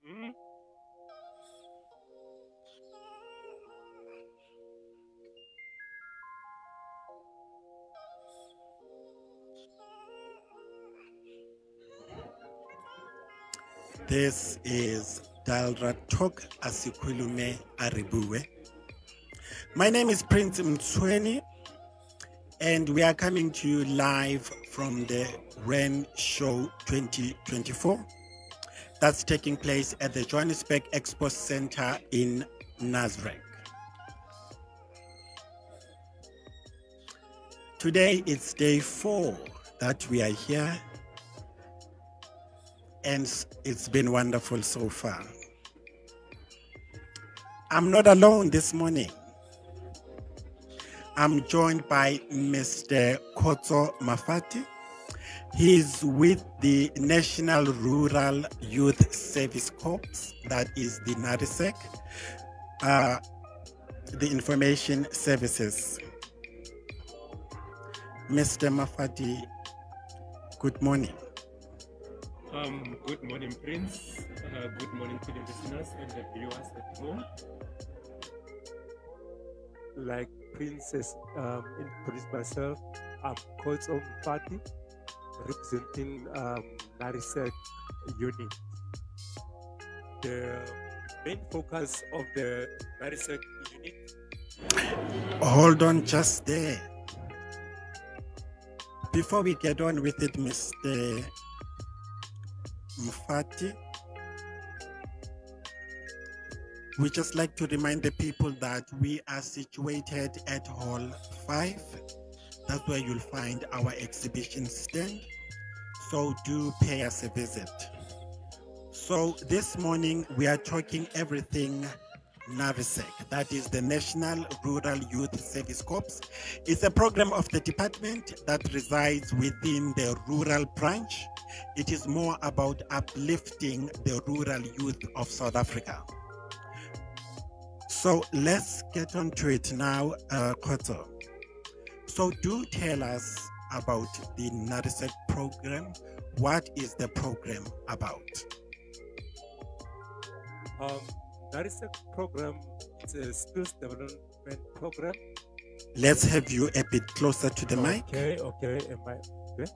This is Dalra Talk Asikhulume Aribue. My name is Prince Mtsweni, and we are coming to you live from the REN Show 2024. That's taking place at the Johannesburg Expo Center in NARYSEC. Today it's day 4 that we are here, and it's been wonderful so far. I'm not alone this morning. I'm joined by Mr. Khotso Mfati. He's with the National Rural Youth Service Corps, that is the NARYSEC, the Information Services. Mr. Mfati, good morning. Good morning, Prince. Good morning to the listeners and the viewers at home. Like Princess introduced myself, I'm Khotso Mfati, representing NARYSEC unit. The main focus of the NARYSEC unit. Hold on just there. Before we get on with it, Mr. Mfati, we just like to remind the people that we are situated at Hall 5. That's where you'll find our exhibition stand. So do pay us a visit. So this morning we are talking everything NARYSEC, that is the National Rural Youth Service Corps. It's a program of the department that resides within the rural branch. It is more about uplifting the rural youth of South Africa. So let's get on to it now, Khotso. So do tell us about the NARYSEC program. What is the program about? NARYSEC program is a skills development program. Let's have you a bit closer to the mic. Okay. Am I okay?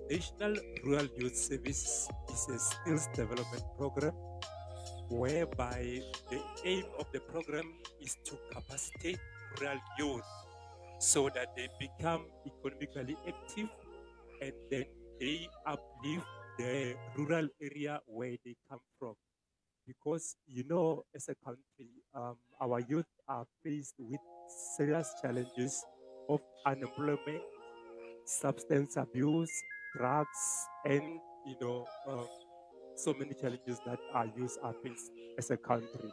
National Rural Youth Service is a skills development program whereby the aim of the program is to capacitate rural youth so that they become economically active and then they uplift the rural area where they come from. Because, you know, as a country, our youth are faced with serious challenges of unemployment, substance abuse, drugs, and, so many challenges that our youth are faced as a country.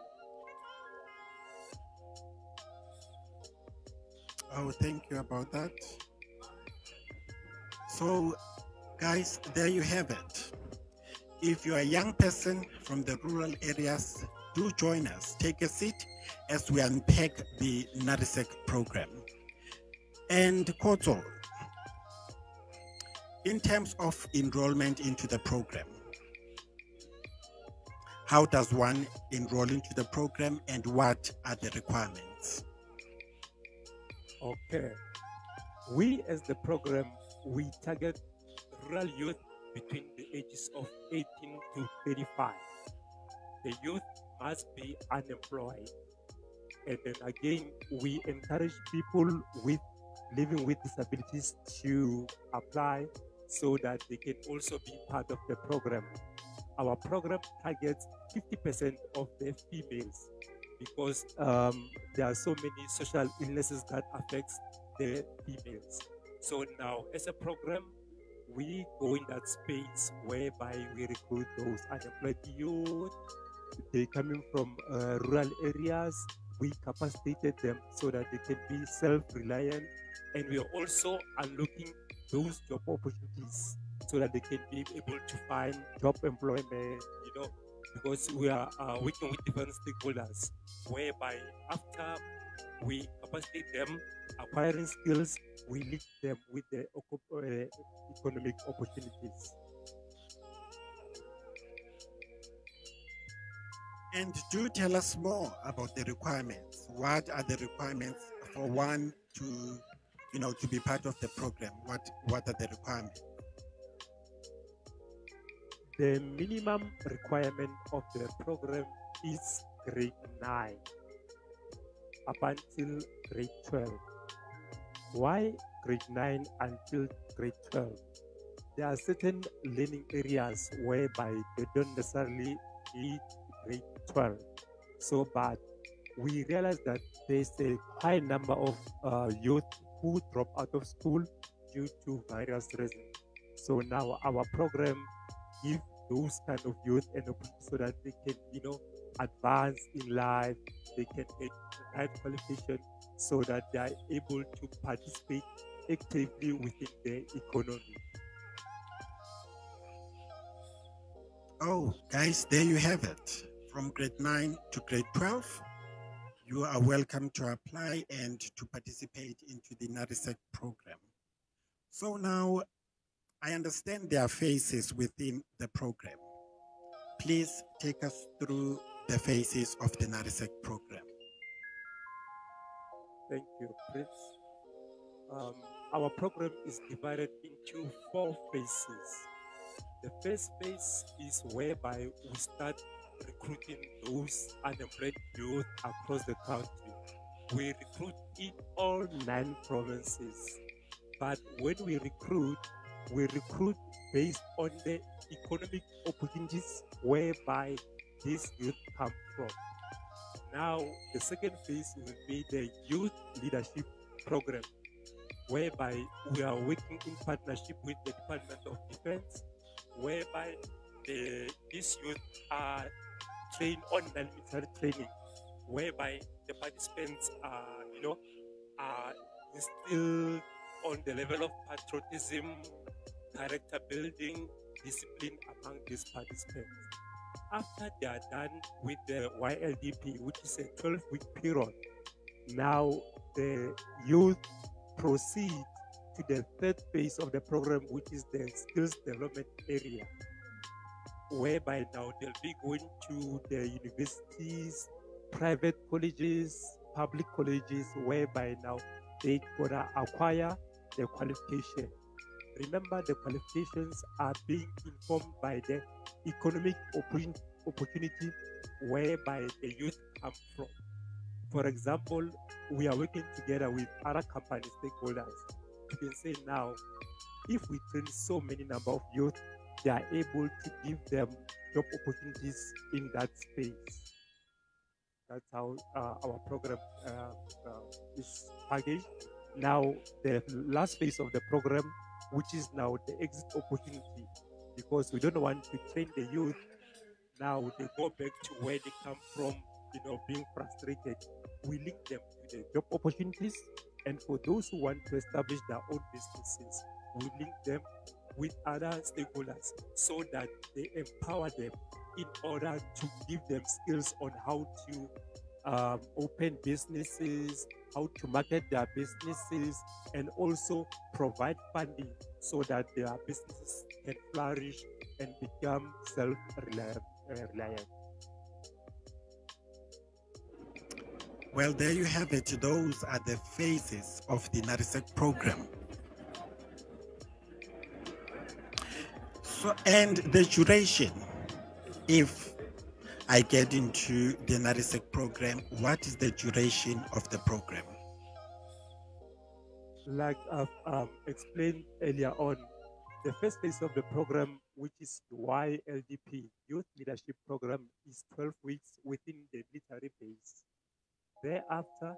Oh, thank you about that. So, guys, there you have it. If you're a young person from the rural areas, do join us. Take a seat as we unpack the NARYSEC program. And Khotso, in terms of enrollment into the program, how does one enroll into the program and what are the requirements? Okay. We as the program, we target rural youth between the ages of 18 to 35. The youth must be unemployed. And then again, we encourage people living with disabilities to apply so that they can also be part of the program. Our program targets 50% of the females because there are so many social illnesses that affects the females. So now, as a program, we go in that space whereby we recruit those unemployed youth. They coming from rural areas. We capacitated them so that they can be self-reliant, and we are also unlocking those job opportunities so that they can be able to find job employment, because we are working with different stakeholders, whereby after we capacitate them, acquiring skills, we link them with the economic opportunities. And do tell us more about the requirements. What are the requirements for one to, to be part of the program? What are the requirements? The minimum requirement of the program is grade 9 up until grade 12. Why grade 9 until grade 12? There are certain learning areas whereby they don't necessarily need grade 12. So, but we realize that there's a high number of youth who drop out of school due to various reasons. So now our program gives those kind of youth an opportunity so that they can, advance in life, they can get the right qualification so that they are able to participate actively within the economy. Oh, guys, there you have it. From grade 9 to grade 12, you are welcome to apply and to participate into the NARYSEC program. So now, I understand there are phases within the program. Please take us through the phases of the NARYSEC program. Thank you, Prince. Our program is divided into 4 phases. The first phase is whereby we start recruiting those unemployed youth across the country. We recruit in all 9 provinces. But when we recruit based on the economic opportunities whereby these youth come from. Now, the second phase will be the youth leadership program, whereby we are working in partnership with the Department of Defense, whereby these youth are trained on military training, whereby the participants are instilled on the level of patriotism, character building, discipline among these participants. After they are done with the YLDP, which is a 12-week period, now the youth proceed to the third phase of the program, which is the skills development area, whereby now they'll be going to the universities, private colleges, public colleges, whereby now they gonna acquire the qualification. Remember, the qualifications are being informed by the economic opportunity whereby the youth come from. For example, we are working together with other company stakeholders. You can say now, if we train so many number of youth, they are able to give them job opportunities in that space. That's how our program is packaged. Now, the last phase of the program, which is now the exit opportunity, because we don't want to train the youth. Now they go back to where they come from, being frustrated. We link them to the job opportunities, and for those who want to establish their own businesses, we link them with other stakeholders so that they empower them in order to give them skills on how to open businesses, how to market their businesses, and also provide funding so that their businesses can flourish and become self-reliant. Well, there you have it. Those are the phases of the NARYSEC program. So, and the duration, if I get into the NARYSEC program, what is the duration of the program? Like I've explained earlier on, the first phase of the program, which is YLDP, Youth Leadership Program, is 12 weeks within the military base. Thereafter,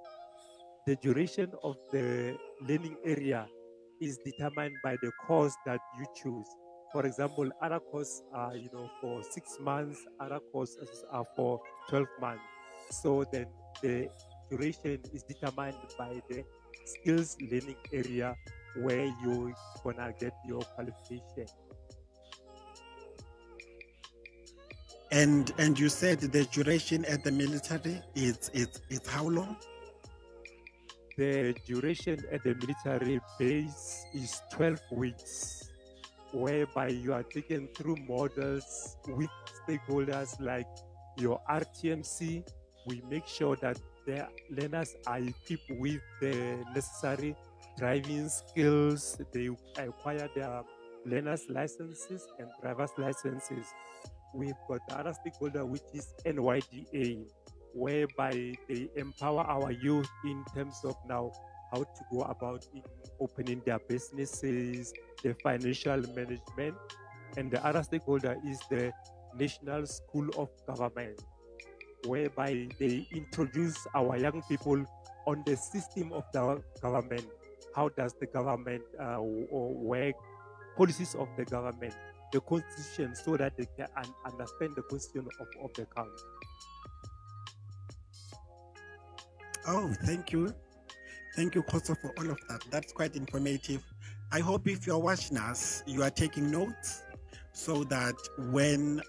the duration of the learning area is determined by the course that you choose. For example, other courses are, for 6 months, other courses are for 12 months. So then the duration is determined by the skills learning area where you're gonna get your qualification. And you said the duration at the military is how long? The duration at the military base is 12 weeks, whereby you are taken through models with stakeholders like your RTMC. We make sure that the learners are equipped with the necessary driving skills. They acquire their learners licenses and driver's licenses. We've got the other stakeholder, which is NYDA, whereby they empower our youth in terms of now how to go about in opening their businesses, the financial management. And the other stakeholder is the National School of Government, whereby they introduce our young people on the system of the government. How does the government work, policies of the government, the constitution, so that they can understand the constitution of the country. Oh, thank you. Thank you, Khotso, for all of that. That's quite informative. I hope if you're watching us, you are taking notes so that when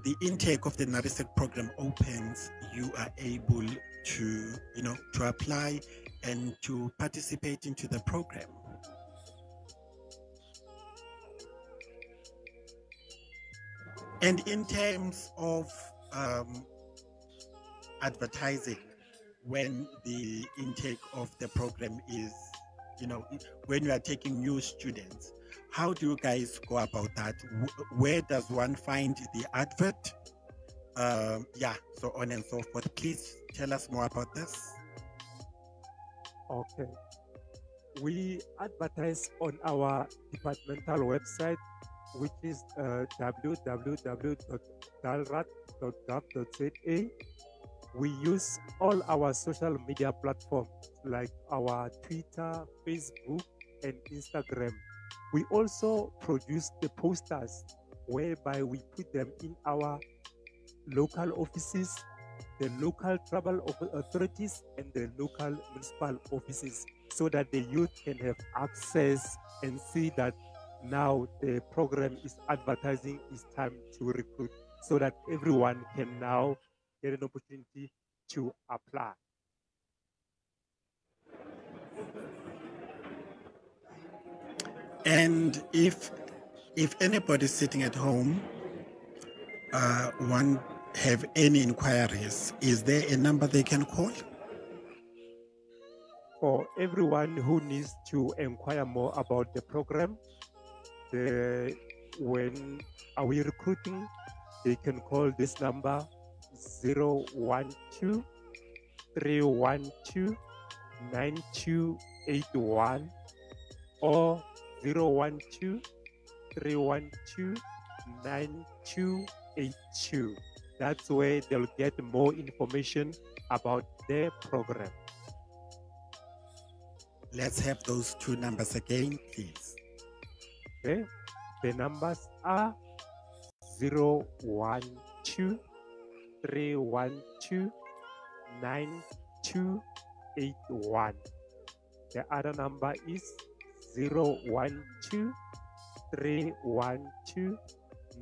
the intake of the NARYSEC program opens, you are able to, to apply and to participate into the program. And in terms of advertising, when the intake of the program is, when you are taking new students, how do you guys go about that? Where does one find the advert? Yeah, so on and so forth. Please tell us more about this. Okay. We advertise on our departmental website, which is www.dalrat.gov.za. We use all our social media platforms like our Twitter, Facebook, and Instagram. We also produce the posters whereby we put them in our local offices, the local tribal authorities, and the local municipal offices, so that the youth can have access and see that now the program is advertising, it's time to recruit, so that everyone can now get an opportunity to apply. And if anybody's sitting at home, one have any inquiries, is there a number they can call? For everyone who needs to inquire more about the program, when are we recruiting, they can call this number 012 312 9281 or 012 312 9282. That's where they'll get more information about their program. Let's have those two numbers again, please. Okay, the numbers are 012 312 9281. The other number is 012 312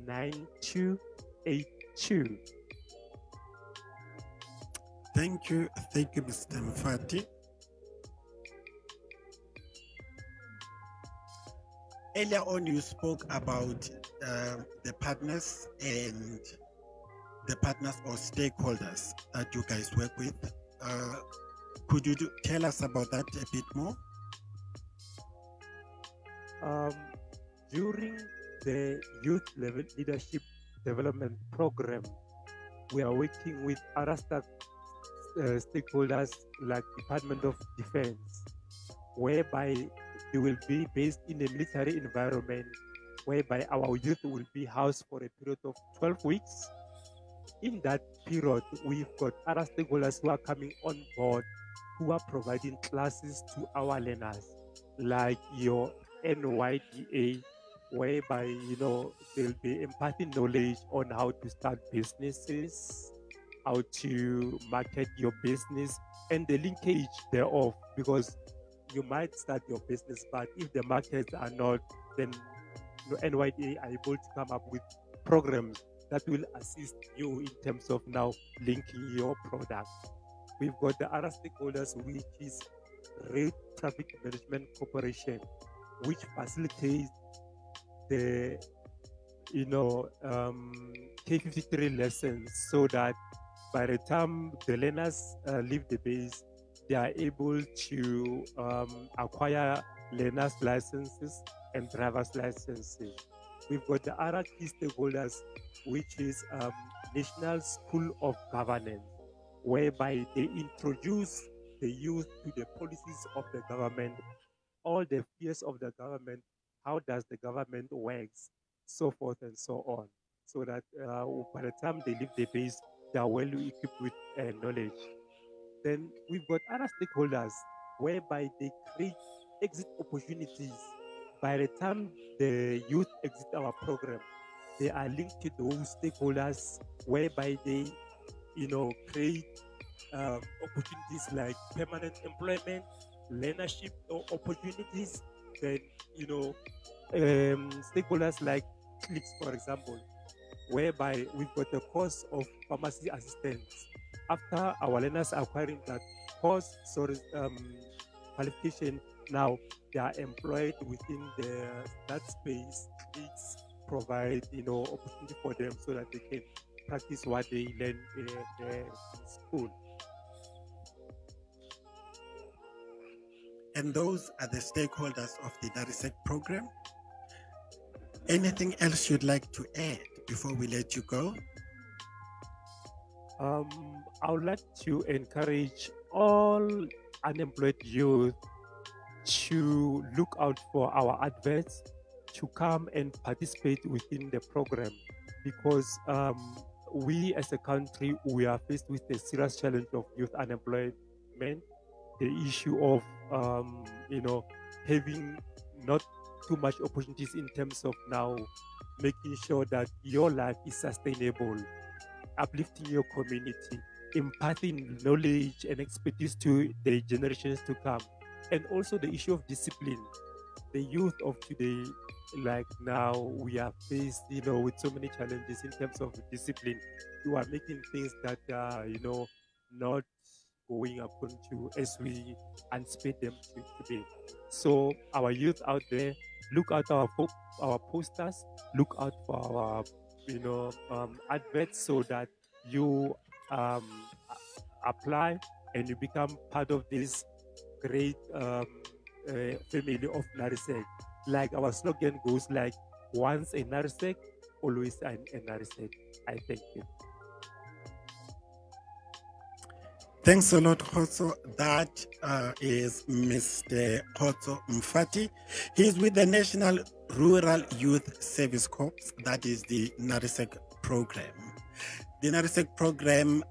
9282. Thank you, Mr. Mfati. Earlier on, you spoke about the partners and the partners or stakeholders that you guys work with. Could you tell us about that a bit more? During the Youth Leadership Development Program, we are working with other stakeholders like Department of Defense, whereby they will be based in a military environment, whereby our youth will be housed for a period of 12 weeks. In that period, we've got other stakeholders who are coming on board, who are providing classes to our learners, like your NYDA, whereby they'll be imparting knowledge on how to start businesses, how to market your business, and the linkage thereof, because you might start your business, but if the markets are not, then NYDA are able to come up with programs that will assist you in terms of now linking your product. We've got the other stakeholders, which is Road Traffic Management Corporation, which facilitates the K53 lessons, so that by the time the learners leave the base, they are able to acquire learners licenses and driver's licenses. We've got the other key stakeholders, which is National School of Governance, whereby they introduce the youth to the policies of the government, all the fears of the government, how does the government works, so forth and so on, so that by the time they leave the base, they are well equipped with knowledge. Then we've got other stakeholders whereby they create exit opportunities. By the time the youth exit our program, they are linked to those stakeholders whereby they, create opportunities like permanent employment, learnership opportunities. Then, stakeholders like clinics, for example, whereby we've got the course of pharmacy assistants. After our learners acquiring that course, qualification, now they are employed within that space. Clinics provide, opportunity for them so that they can practice what they learn in school. And those are the stakeholders of the NARYSEC program. Anything else you'd like to add before we let you go? I would like to encourage all unemployed youth to look out for our adverts, to come and participate within the program, because we as a country, we are faced with a serious challenge of youth unemployment, the issue of having not too much opportunities in terms of now making sure that your life is sustainable, uplifting your community, imparting knowledge and expertise to the generations to come, and also the issue of discipline. The youth of today, like now, we are faced, with so many challenges in terms of discipline. You are making things that are, not going according to as we anticipate them to be. So our youth out there, look at our posters, look out for our adverts, so that you apply and you become part of this great family of NARYSEC. Like our slogan goes like, once a NARYSEC, always a NARYSEC. I thank you. Thanks a lot, Khotso. That is Mr. Khotso Mfati. He's with the National Rural Youth Service Corps. That is the NARYSEC program. The NARYSEC program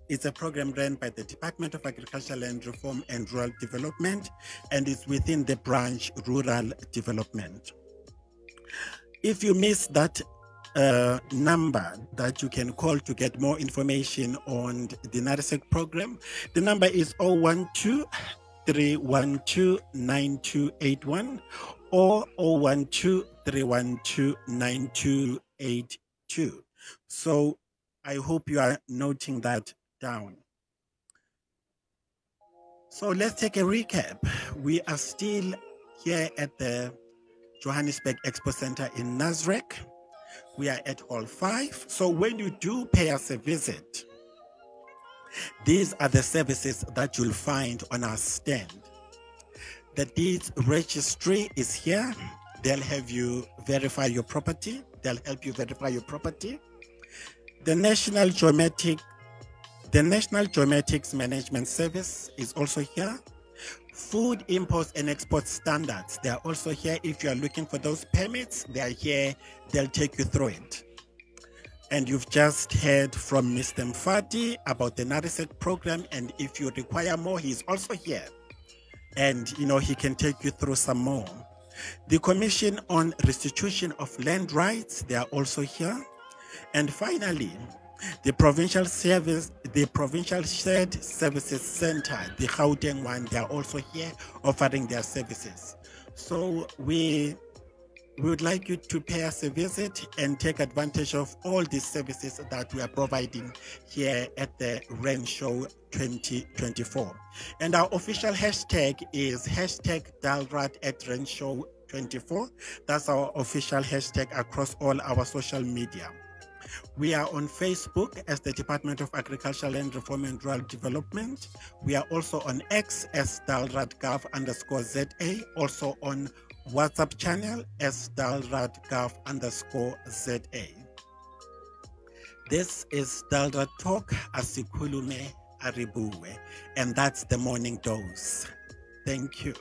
is a program run by the Department of Agriculture, Land Reform and Rural Development, and it's within the branch Rural Development. If you missed that number that you can call to get more information on the NARYSEC program, the number is 012-312-9281 or 012-312-9282. So I hope you are noting that down. So let's take a recap. We are still here at the Johannesburg Expo Center in NASREC. We are at Hall 5. So when you do pay us a visit, these are the services that you'll find on our stand. The deeds registry is here. They'll have you verify your property. They'll help you verify your property. The National Geomatics Management Service is also here. Food imports and export standards, they are also here. If you are looking for those permits, they are here. They'll take you through it. And you've just heard from Mr. Mfati about the NARYSEC program, and if you require more, he's also here. And he can take you through some more. The Commission on Restitution of Land Rights, they are also here. And finally, the Provincial Shared Services Center, the Gauteng one, they are also here offering their services. So we would like you to pay us a visit and take advantage of all these services that we are providing here at the REN Show 2024. And our official hashtag is #DALRAT@RENShow 24. That's our official hashtag across all our social media. We are on Facebook as the Department of Agriculture, Land Reform and Rural Development. We are also on X as dalradgov_ZA, also on WhatsApp channel as dalradgov_ZA. This is Dalrad Talk, Asikhulume Aribuwe, and that's the morning dose. Thank you.